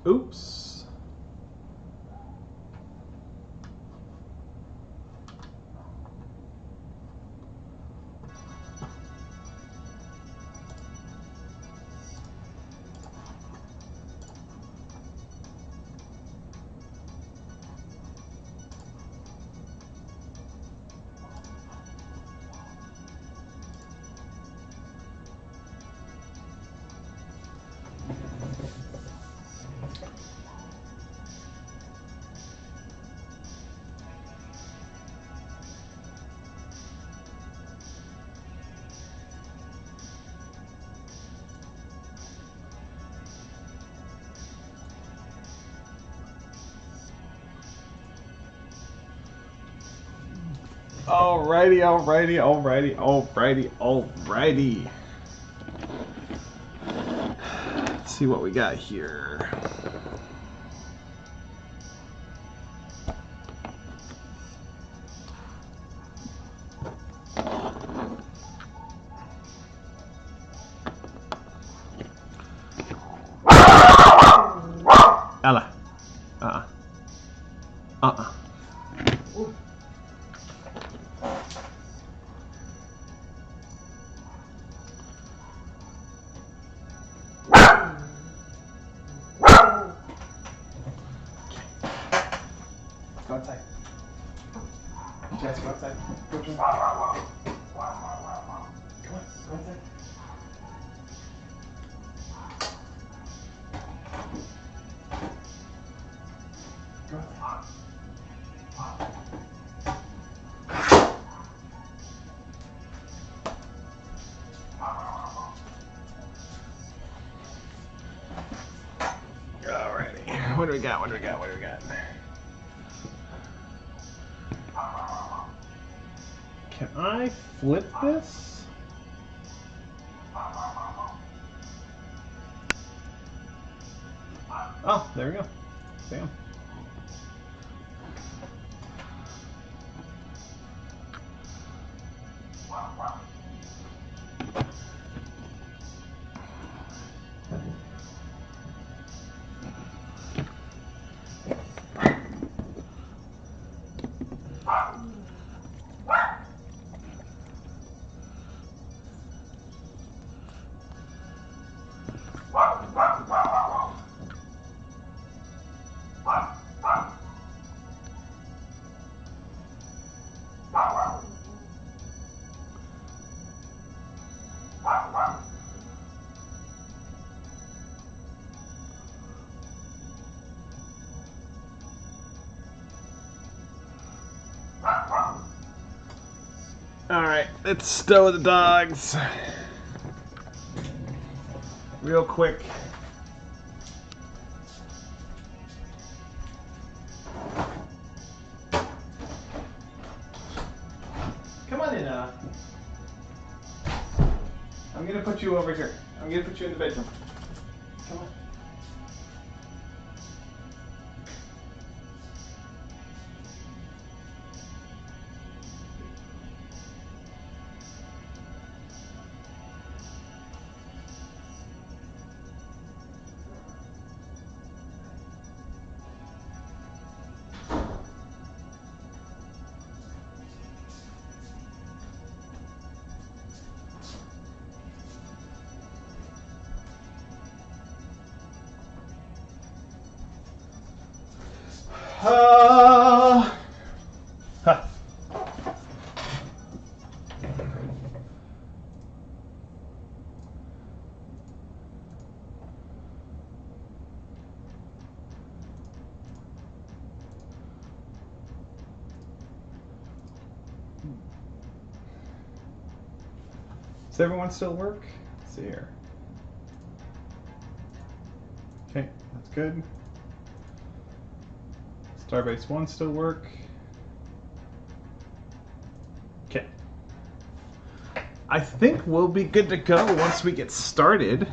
Oops. Alrighty. Let's see what we got here. Ella. Go outside. Jess, go outside. Go outside. Come on, go outside. Go outside. Alrighty. What do we got? Can I flip this? Oh, there we go. Bam. Alright, let's stow the dogs. Real quick. Come on in, I'm gonna put you over here. I'm gonna put you in the bedroom. Come on. Huh. Does everyone still work? Let's see here. Okay, that's good. Starbase 1 still work. Okay. I think we'll be good to go once we get started.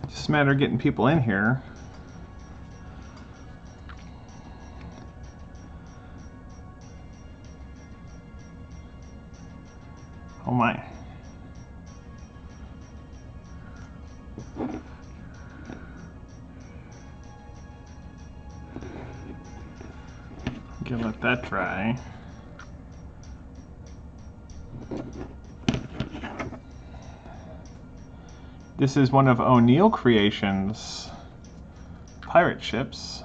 Just a matter of getting people in here. Oh my. Gonna let that dry. This is one of O'Neill Creations' pirate ships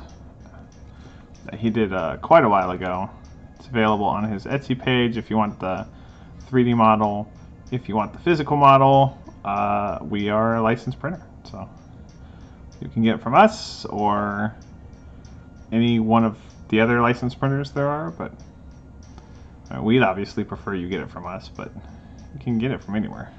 that he did quite a while ago. It's available on his Etsy page if you want the 3D model. If you want the physical model, we are a licensed printer, so you can get it from us or any one of the other licensed printers there are, but we'd obviously prefer you get it from us, but you can get it from anywhere.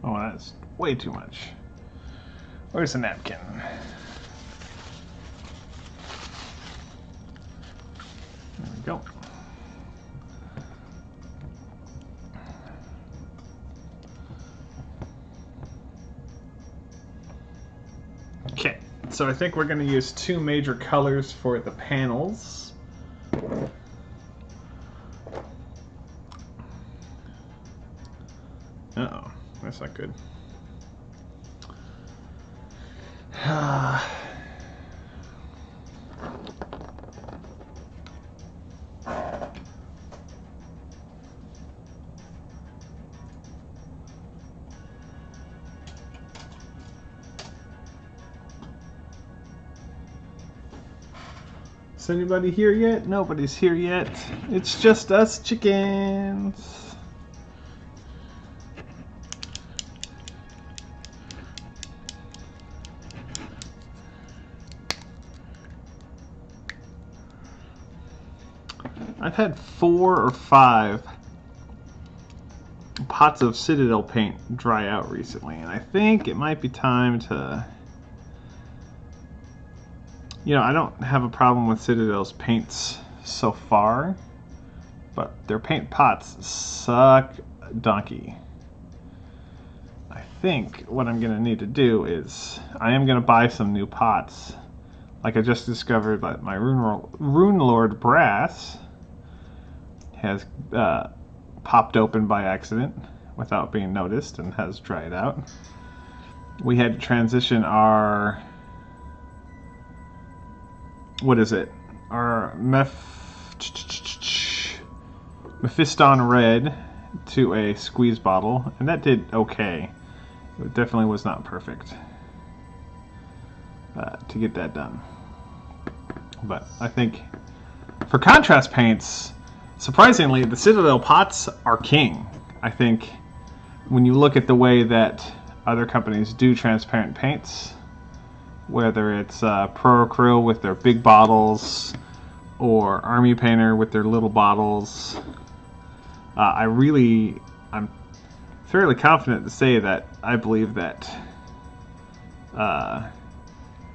Oh, that's way too much. Where's the napkin? There we go. Okay, so I think we're going to use two major colors for the panels. Uh-oh. That's not good. Is anybody here yet? Nobody's here yet. It's just us chickens. I've had 4 or 5 pots of Citadel paint dry out recently, and I think it might be time to... You know, I don't have a problem with Citadel's paints so far, but their paint pots suck donkey. I think what I'm going to need to do is I am going to buy some new pots. Like I just discovered that my Rune Lord brass has popped open by accident without being noticed and has dried out. We had to transition our, what is it? Our Mephiston Red to a squeeze bottle, and that did okay. It definitely was not perfect to get that done. But I think for contrast paints, surprisingly, the Citadel pots are king. I think when you look at the way that other companies do transparent paints, whether it's Pro Acryl with their big bottles or Army Painter with their little bottles, I'm fairly confident to say that I believe that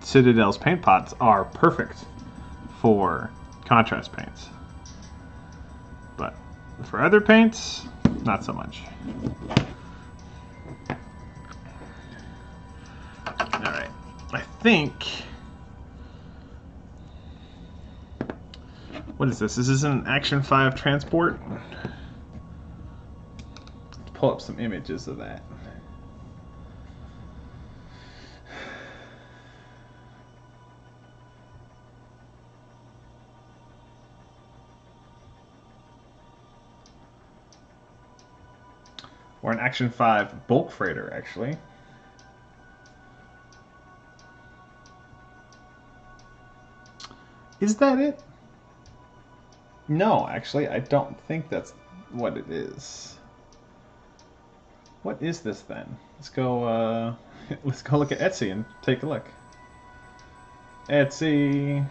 Citadel's paint pots are perfect for contrast paints. But for other paints, not so much. Alright, I think... What is this? This is an Action 5 transport. Let's pull up some images of that. Or an Action 5 bulk freighter, actually. Is that it? No, actually, I don't think that's what it is. What is this then? Let's go. Let's go look at Etsy and take a look. Etsy.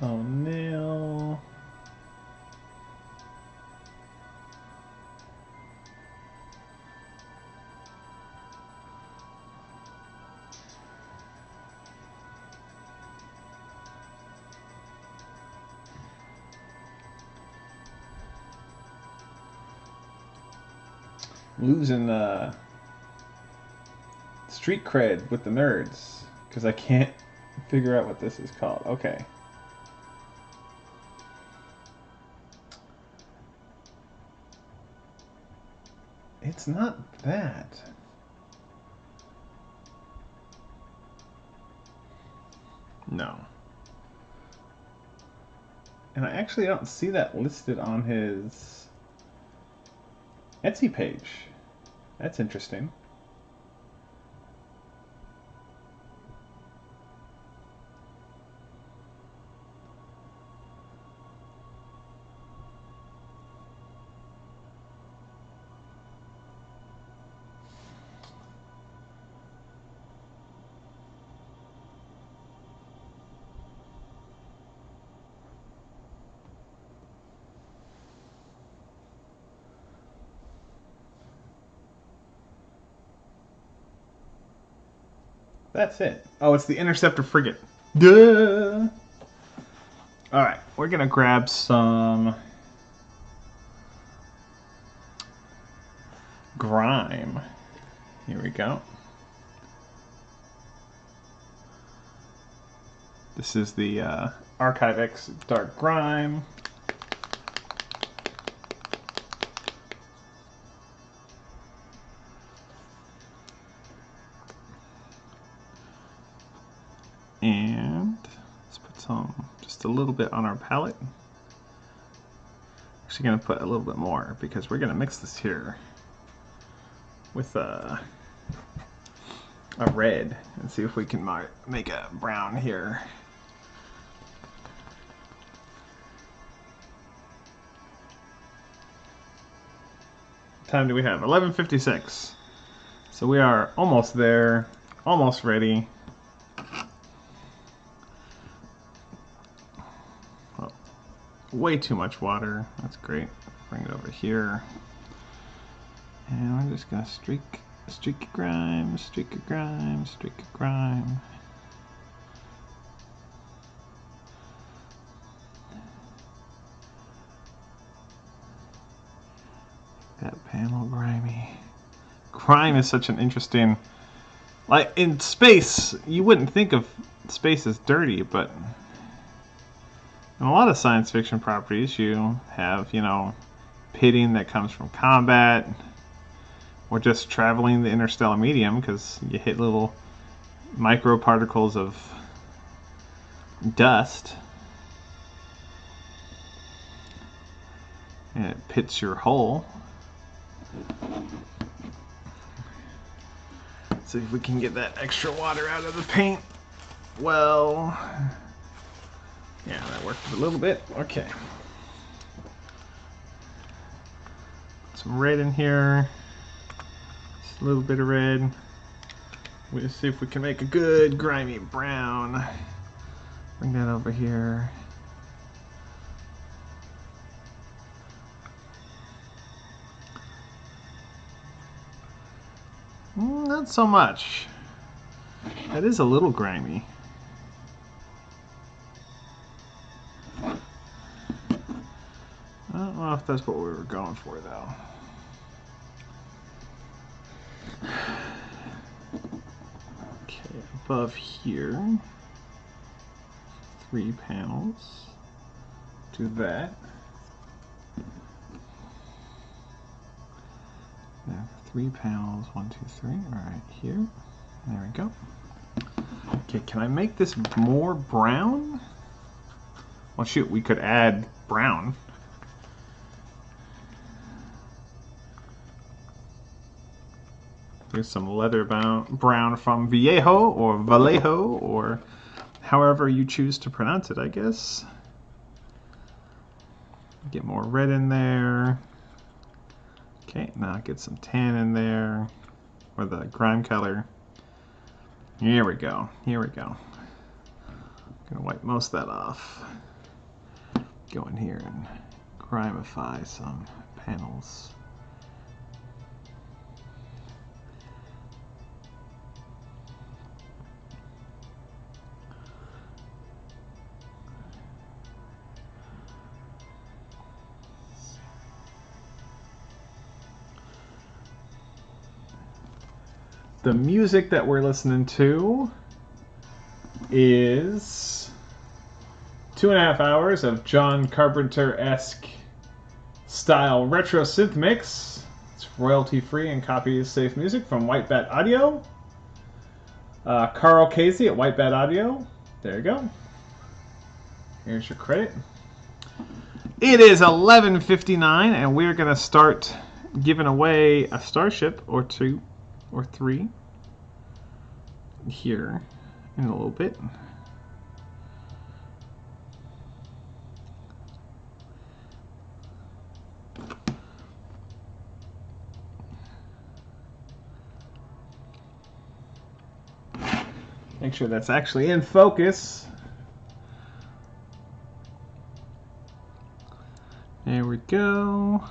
Oh no. Losing street cred with the nerds because I can't figure out what this is called. Okay. It's not that. No. And I actually don't see that listed on his Etsy page. That's interesting. That's it. Oh, it's the Interceptor frigate. Duh! Alright, we're gonna grab some grime. Here we go. This is the Archive X Dark Grime. And let's put some, just a little bit on our palette. Actually going to put a little bit more because we're going to mix this here with a red and see if we can make a brown here. What time do we have? 11:56. So we are almost there, almost ready. Way too much water. That's great. Bring it over here. And we're just gonna streak of grime, streak of grime, streak of grime. That panel grimy. Grime is such an interesting, like in space, you wouldn't think of space as dirty, but in a lot of science fiction properties, you have, you know, pitting that comes from combat, or just traveling the interstellar medium because you hit little microparticles of dust, and it pits your hull. Let's see if we can get that extra water out of the paint. Well, yeah, that worked a little bit. Okay. Some red in here. Just a little bit of red. We'll see if we can make a good grimy brown. Bring that over here. Not so much. That is a little grimy. I don't know if that's what we were going for, though. Okay, above here, 3 panels. Do that. There, 3 panels, 1, 2, 3. All right, here. There we go. Okay, can I make this more brown? Well, shoot, we could add brown. Here's some leather brown from Viejo or Vallejo or however you choose to pronounce it, I guess. Get more red in there. Okay, now get some tan in there, or the grime color. Here we go. Here we go. Gonna wipe most of that off. Go in here and grimify some panels. The music that we're listening to is 2.5 hours of John Carpenter-esque style retro synth mix. It's royalty free and copies safe music from White Bat Audio. Carl Casey at White Bat Audio. There you go. Here's your credit. It is 11:59 and we're going to start giving away a starship or two or three here in a little bit. Make sure that's actually in focus. There we go.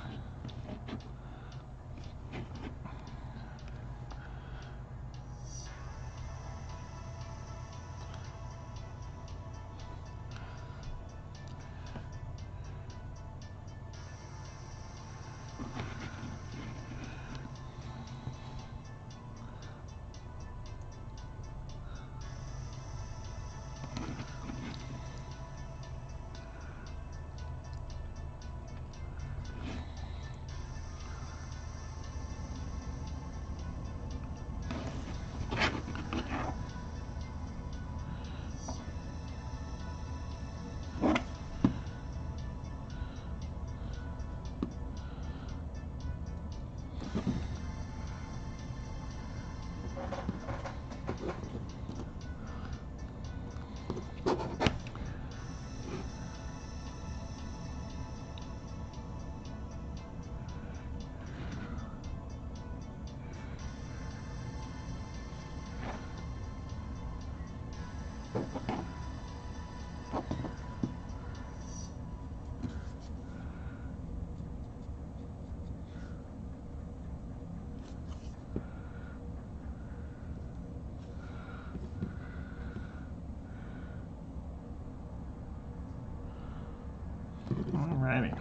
Alrighty.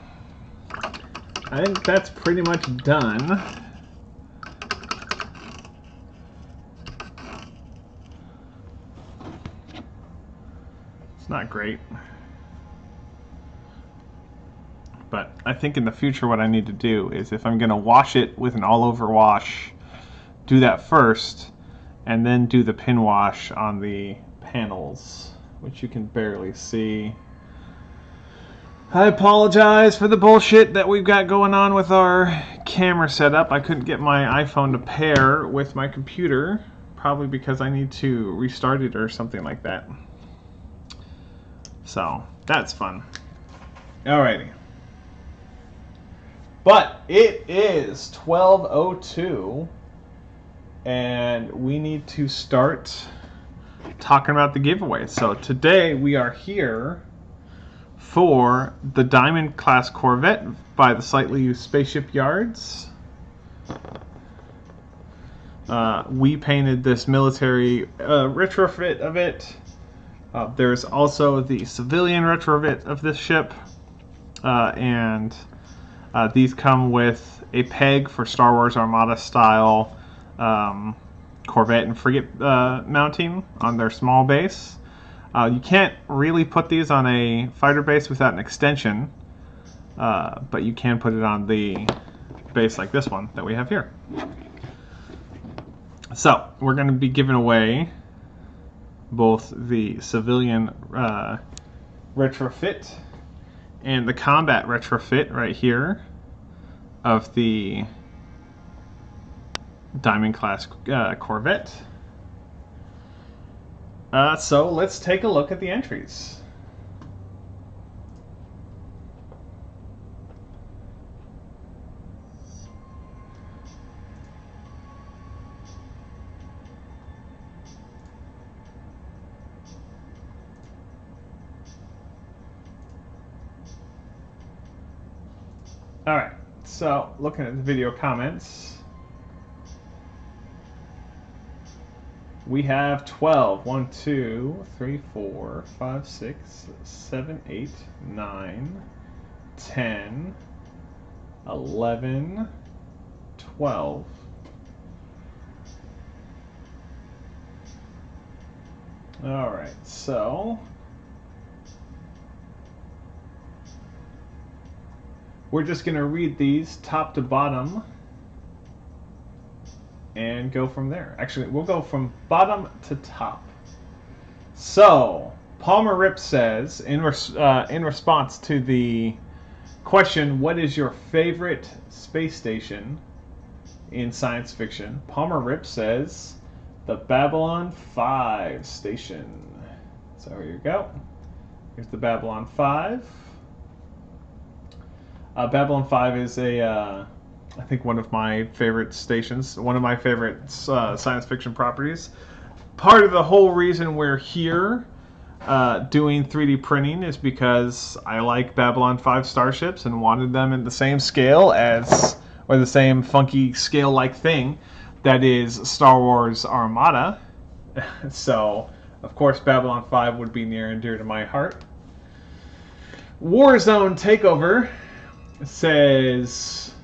I think that's pretty much done. It's not great. But I think in the future what I need to do is if I'm going to wash it with an all-over wash, do that first, and then do the pin wash on the panels, which you can barely see. I apologize for the bullshit that we've got going on with our camera setup. I couldn't get my iPhone to pair with my computer, probably because I need to restart it or something like that. So, that's fun. Alrighty. But it is 12:02 and we need to start talking about the giveaway. So today we are here for the Diamond class Corvette by the Slightly Used Spaceship Yards. We painted this military retrofit of it. There's also the civilian retrofit of this ship, and these come with a peg for Star Wars Armada style Corvette and frigate mounting on their small base. You can't really put these on a fighter base without an extension, but you can put it on the base like this one that we have here. So we're going to be giving away both the civilian retrofit and the combat retrofit right here of the Diamond class Corvette. So let's take a look at the entries. Alright, so looking at the video comments, we have 12. 1, 2, 3, 4, 5, 6, 7, 8, 9, 10, 11, 12. Alright, so we're just going to read these top to bottom and go from there. Actually, we'll go from bottom to top. So, Palmer Rip says, in response to the question, what is your favorite space station in science fiction? Palmer Rip says, the Babylon 5 station. So here you go. Here's the Babylon 5. Babylon 5 is I think one of my favorite stations, one of my favorite science fiction properties. Part of the whole reason we're here doing 3D printing is because I like Babylon 5 starships and wanted them in the same scale as, or the same funky scale-like thing that is Star Wars Armada. So, of course, Babylon 5 would be near and dear to my heart. Warzone Takeover says,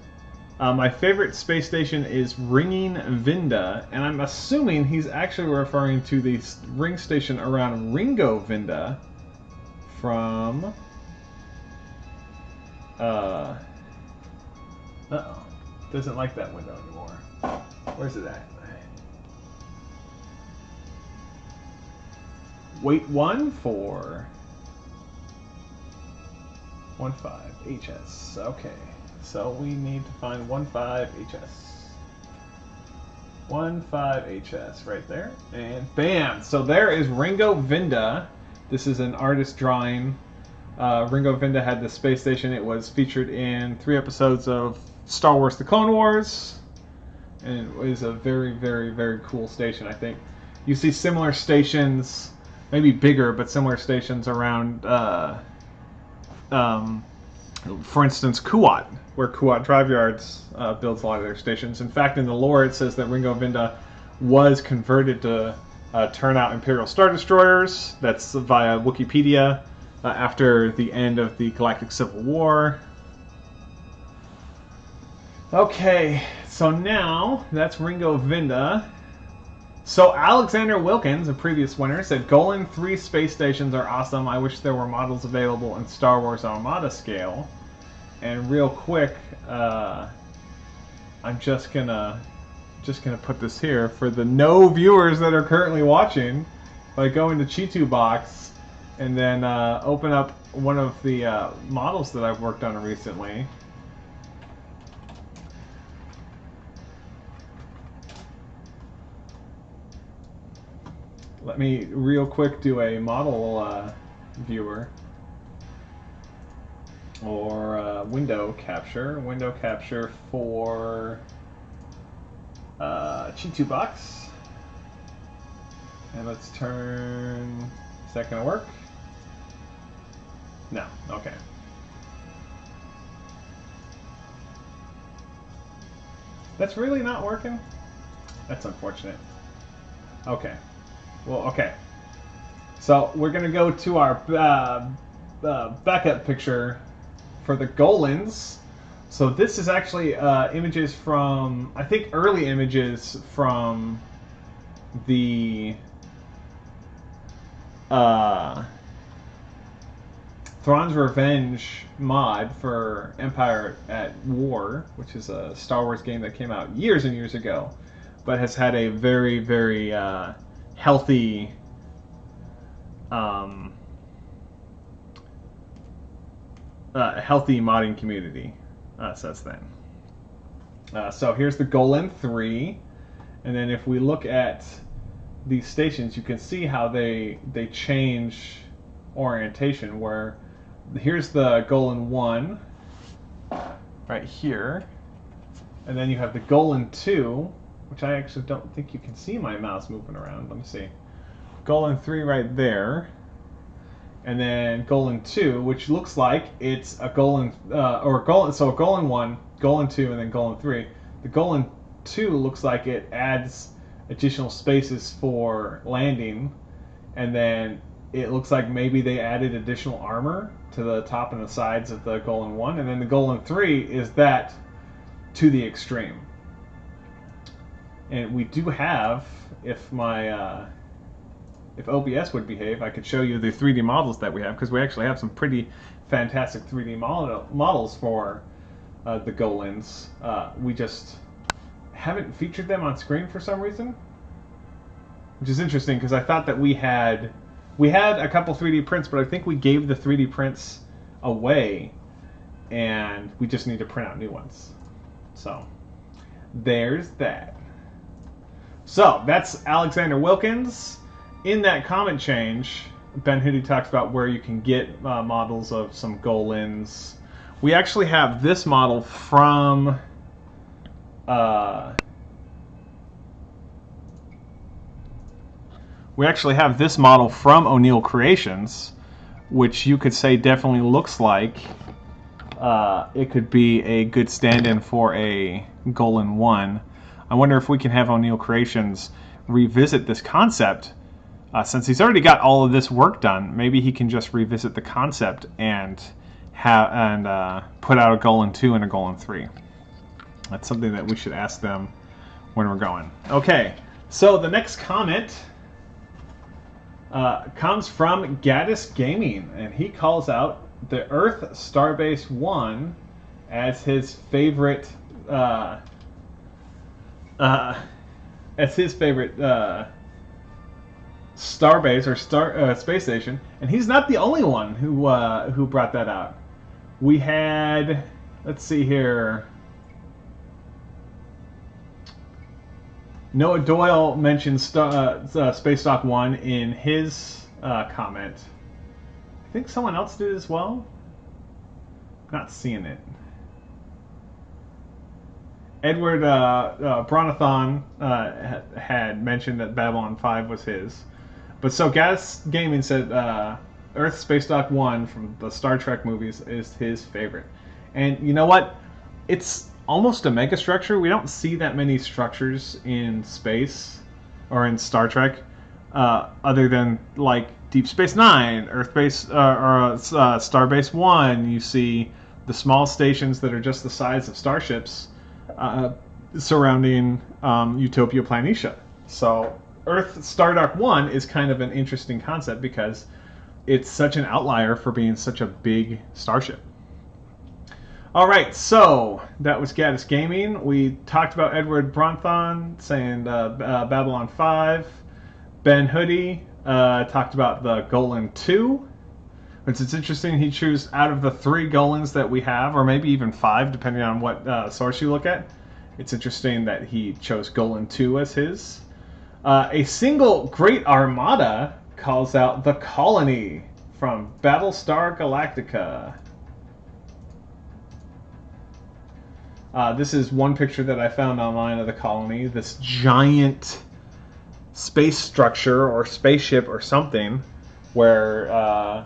my favorite space station is Ringing Vinda, and I'm assuming he's actually referring to the ring station around Ringo Vinda from uh-oh, doesn't like that window anymore. Where's it at? Wait 1 for 15 HS. Okay, so we need to find 15 HS. 15 HS right there, and bam! So there is Ringo Vinda. This is an artist drawing. Ringo Vinda had the space station. It was featured in 3 episodes of Star Wars: The Clone Wars, and it was a very, very, very cool station. I think you see similar stations, maybe bigger, but similar stations around. For instance, Kuat, where Kuat Drive Yards builds a lot of their stations. In fact, in the lore, it says that Ringo Vinda was converted to turn out Imperial Star Destroyers. That's via Wikipedia after the end of the Galactic Civil War. Okay, so now that's Ringo Vinda. So Alexander Wilkins, a previous winner, said Golan 3 space stations are awesome. I wish there were models available in Star Wars Armada scale. And real quick, I'm just gonna put this here for the no viewers that are currently watching by going to Chitu Box and then open up one of the models that I've worked on recently. Let me real quick do a model viewer or window capture for Chitu Box, and let's turn. Is that gonna work? No. Okay. That's really not working. That's unfortunate. Okay. Well, okay. So we're gonna go to our backup picture for the Golans. So this is actually images from, I think, early images from the Thrawn's Revenge mod for Empire at War, which is a Star Wars game that came out years and years ago, but has had a very, very healthy healthy modding community since then. So here's the Golan 3. And then if we look at these stations, you can see how they change orientation, where here's the Golan 1 right here, and then you have the Golan 2, which I actually don't think you can see my mouse moving around. Let me see. Golan 3 right there, and then Golan 2, which looks like it's a Golan, so Golan 1, Golan 2, and then Golan 3. The Golan 2 looks like it adds additional spaces for landing, and then it looks like maybe they added additional armor to the top and the sides of the Golan 1, and then the Golan 3 is that to the extreme. And we do have, if my if OBS would behave, I could show you the 3D models that we have, because we actually have some pretty fantastic 3D models for the Golans. We just haven't featured them on screen for some reason, which is interesting, because I thought that we had a couple 3D prints, but I think we gave the 3D prints away, and we just need to print out new ones. So there's that. So that's Alexander Wilkins. In that comment change, Ben Hoodie talks about where you can get models of some Golans. We actually have this model from O'Neill Creations, which you could say definitely looks like it could be a good stand-in for a Golan 1. I wonder if we can have O'Neill Creations revisit this concept. Since he's already got all of this work done, maybe he can just revisit the concept and put out a Golan 2 and a Golan 3. That's something that we should ask them when we're going. Okay, so the next comment comes from Gaddis Gaming, and he calls out the Earth Starbase 1 as his favorite starbase or space station, and he's not the only one who brought that out. We had, let's see here, Noah Doyle mentioned Space Dock 1 in his comment. I think someone else did as well. Not seeing it. Edward Bronathon had mentioned that Babylon 5 was his. But so Gaddis Gaming said Earth Space Dock 1 from the Star Trek movies is his favorite. And you know what? It's almost a mega structure. We don't see that many structures in space or in Star Trek other than like Deep Space Nine, Starbase 1. You see the small stations that are just the size of starships surrounding Utopia Planitia. So Earth Stardock 1 is kind of an interesting concept because it's such an outlier for being such a big starship. All right, so that was Gaddis Gaming. We talked about Edward Bronthon saying Babylon 5. Ben Hoodie talked about the Golan 2. Which it's interesting he chose out of the 3 Golans that we have, or maybe even 5, depending on what source you look at. It's interesting that he chose Golan 2 as his. A single Great Armada calls out the Colony from Battlestar Galactica. This is one picture that I found online of the Colony. This giant space structure or spaceship or something where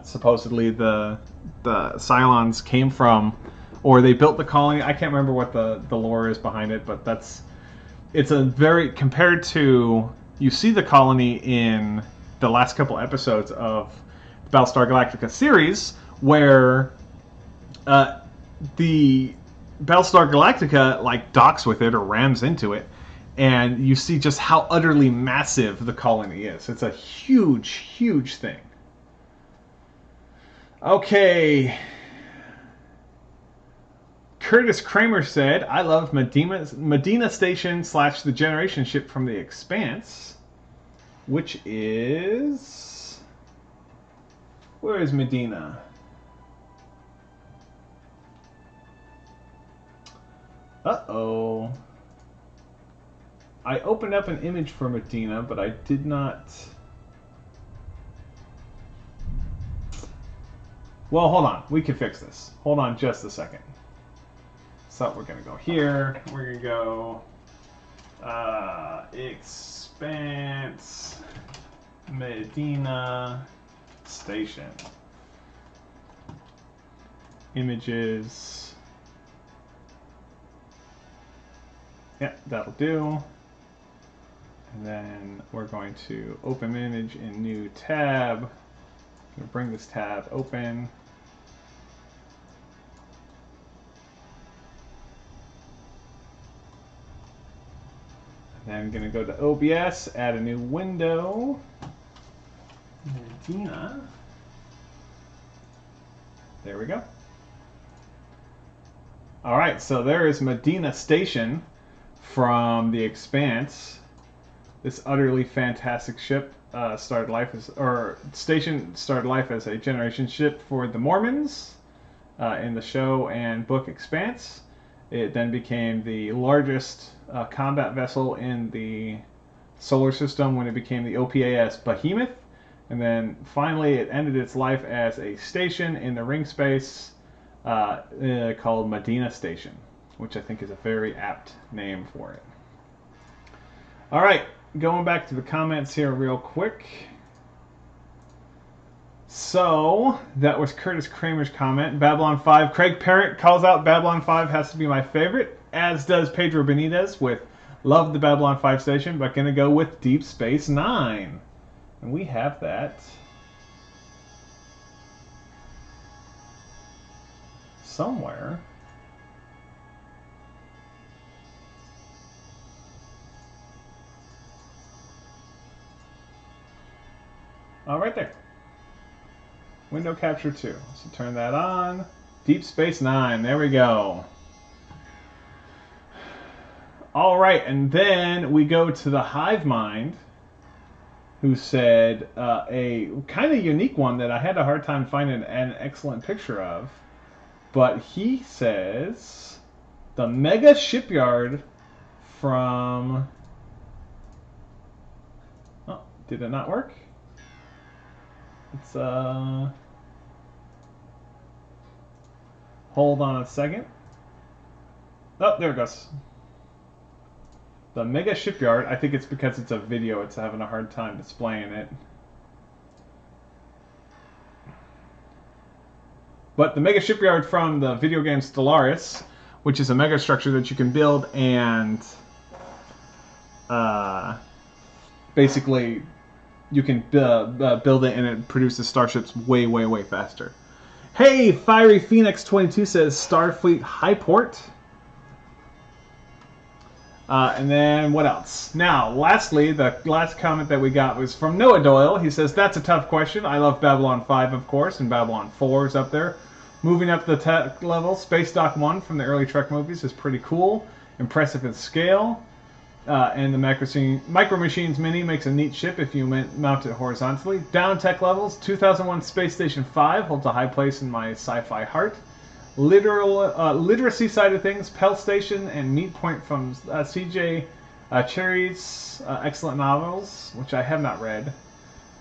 supposedly the Cylons came from, or they built the colony. I can't remember what the lore is behind it, but it's a very, compared to, you see the colony in the last couple episodes of the Battlestar Galactica series, where the Battlestar Galactica like docks with it or rams into it, and you see just how utterly massive the colony is. It's a huge, huge thing. Okay. Curtis Kramer said, I love Medina Station / the Generation ship from The Expanse, which is... Where is Medina? Uh-oh. I opened up an image for Medina, but I did not... Well, hold on. We can fix this. Hold on just a second. So we're going to go here. We're going to go Expanse Medina Station. Images. Yeah, that'll do. And then we're going to open image in new tab. I'm going to bring this tab open. And then I'm going to go to OBS, add a new window. Medina. There we go. All right, so there is Medina Station from The Expanse. This utterly fantastic ship started life as, or station started life as a generation ship for the Mormons in the show and book Expanse. It then became the largest combat vessel in the solar system when it became the OPAS Behemoth. And then finally it ended its life as a station in the ring space called Medina Station, which I think is a very apt name for it. All right, going back to the comments here real quick. So that was Curtis Kramer's comment. Babylon 5. Craig Parrott calls out Babylon 5 has to be my favorite, as does Pedro Benitez with love the Babylon 5 station, but gonna go with Deep Space Nine. And we have that somewhere. Oh, right there. Window capture 2. So turn that on. Deep Space Nine. There we go. All right, and then we go to the Hive Mind, who said a kind of unique one that I had a hard time finding an excellent picture of. But he says the mega shipyard from... Oh, did it not work? It's hold on a second. Oh, there it goes. The mega shipyard. I think it's because it's a video. It's having a hard time displaying it. But the mega shipyard from the video game Stellaris, which is a mega structure that you can build and basically you can build it and it produces starships way, way, way faster. Hey, Fiery Phoenix 22 says Starfleet Highport. And then what else? Now, lastly, the last comment that we got was from Noah Doyle. He says, that's a tough question. I love Babylon 5, of course, and Babylon 4 is up there. Moving up the tech level, Space Dock 1 from the early Trek movies is pretty cool. Impressive in scale. And the Micro Machines Mini makes a neat ship if you mount it horizontally. Down tech levels, 2001 Space Station 5 holds a high place in my sci-fi heart. Literacy side of things, Pell Station and Meat Point from C.J. Cherry's excellent novels, which I have not read,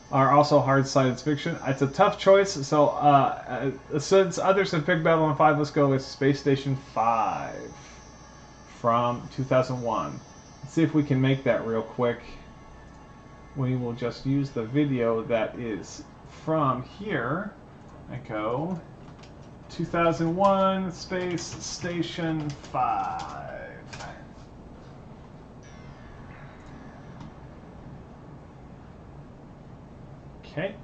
are also hard science fiction. It's a tough choice, so since others have picked Babylon 5, let's go with Space Station 5 from 2001. Let's see if we can make that real quick. We will just use the video that is from here. I go 2001 Space Station 5. Okay,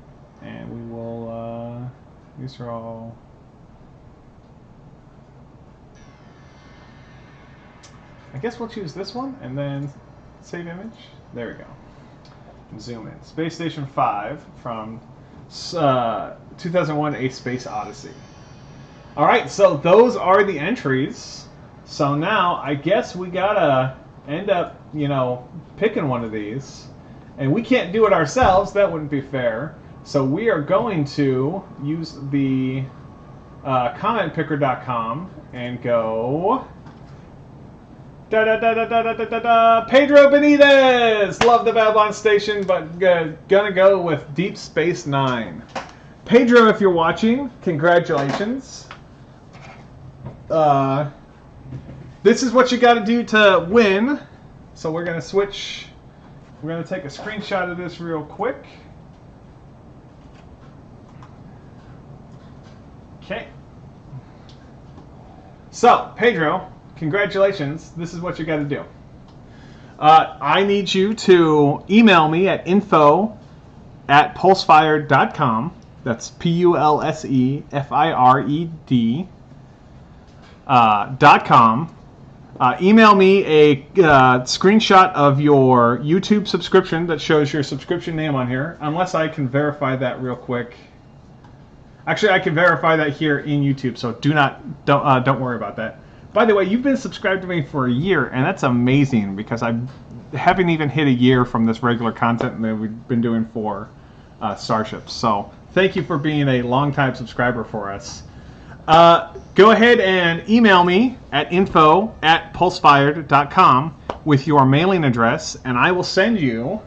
and we will, these are all... I guess we'll choose this one and then save image. There we go. And zoom in. Space Station 5 from 2001 A Space Odyssey. Alright, so those are the entries. So now I guess we gotta end up, you know, picking one of these. And we can't do it ourselves, that wouldn't be fair. So we are going to use the commentpicker.com and go Pedro Benitez! Love the Babylon Station, but gonna go with Deep Space Nine. Pedro, if you're watching, congratulations. This is what you gotta do to win. So we're gonna switch. We're gonna take a screenshot of this real quick. Okay. So, Pedro, congratulations. This is what you got to do. I need you to email me at info@pulsefired.com. That's PULSEFIRED .com. Email me a screenshot of your YouTube subscription that shows your subscription name on here, unless I can verify that real quick. Actually, I can verify that here in YouTube, so don't worry about that. By the way, you've been subscribed to me for a year, and that's amazing because I haven't even hit a year from this regular content that we've been doing for Starships. So thank you for being a long-time subscriber for us. Go ahead and email me at info@pulsefired.com with your mailing address, and I will send you.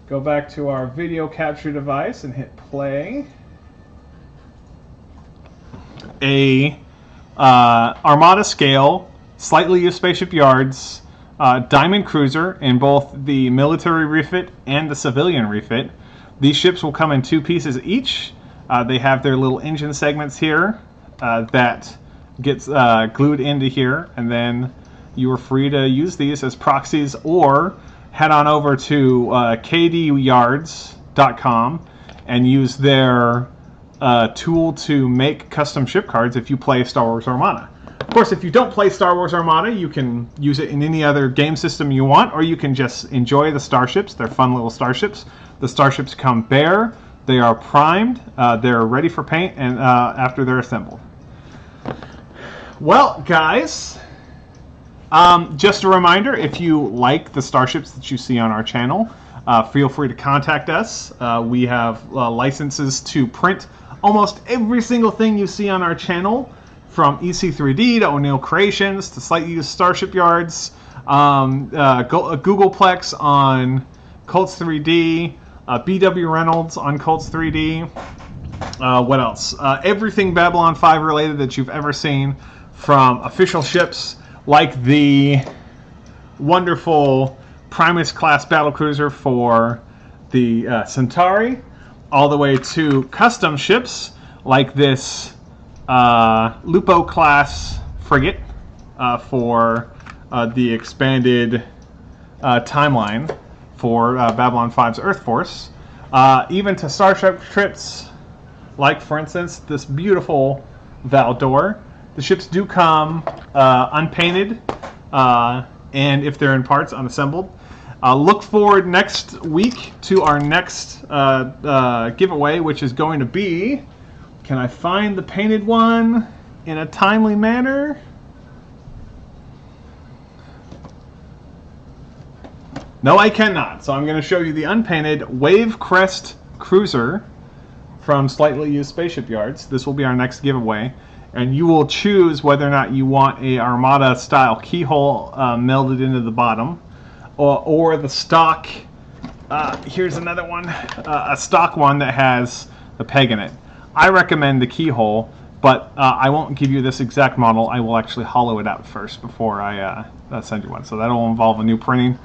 Go back to our video capture device and hit play. A Armada scale, slightly used spaceship yards, Diamond cruiser in both the military refit and the civilian refit. These ships will come in 2 pieces each. They have their little engine segments here that gets glued into here, and then you are free to use these as proxies or head on over to kdyards.com and use their tool to make custom ship cards if you play Star Wars Armada. Of course, if you don't play Star Wars Armada, you can use it in any other game system you want, or you can just enjoy the starships. They're fun little starships. The starships come bare. They are primed. They're ready for paint, and after they're assembled. Well, guys, just a reminder, if you like the starships that you see on our channel, feel free to contact us. We have licenses to print almost every single thing you see on our channel, from EC3D to O'Neill Creations to slightly used Starship Yards, Googleplex on Colts 3D, BW Reynolds on Colts 3D. What else? Everything Babylon 5 related that you've ever seen, from official ships like the wonderful Primus class battlecruiser for the Centauri, all the way to custom ships like this Lupo class frigate for the expanded timeline for Babylon 5's Earth Force, even to Starship trips like, for instance, this beautiful Valdor. The ships do come unpainted, and if they're in parts, unassembled. Look forward next week to our next giveaway, which is going to be, can I find the painted one in a timely manner? No, I cannot. So I'm going to show you the unpainted Wave Crest Cruiser from Slightly Used Spaceship Yards. This will be our next giveaway. And you will choose whether or not you want a Armada style keyhole melded into the bottom, or the stock, here's another one, a stock one that has the peg in it. I recommend the keyhole, but I won't give you this exact model. I will actually hollow it out first before I send you one. So that'll involve a new printing.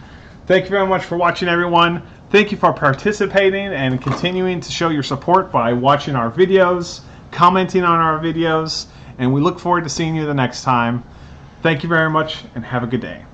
Thank you very much for watching, everyone. Thank you for participating and continuing to show your support by watching our videos, commenting on our videos, and we look forward to seeing you the next time. Thank you very much, and have a good day.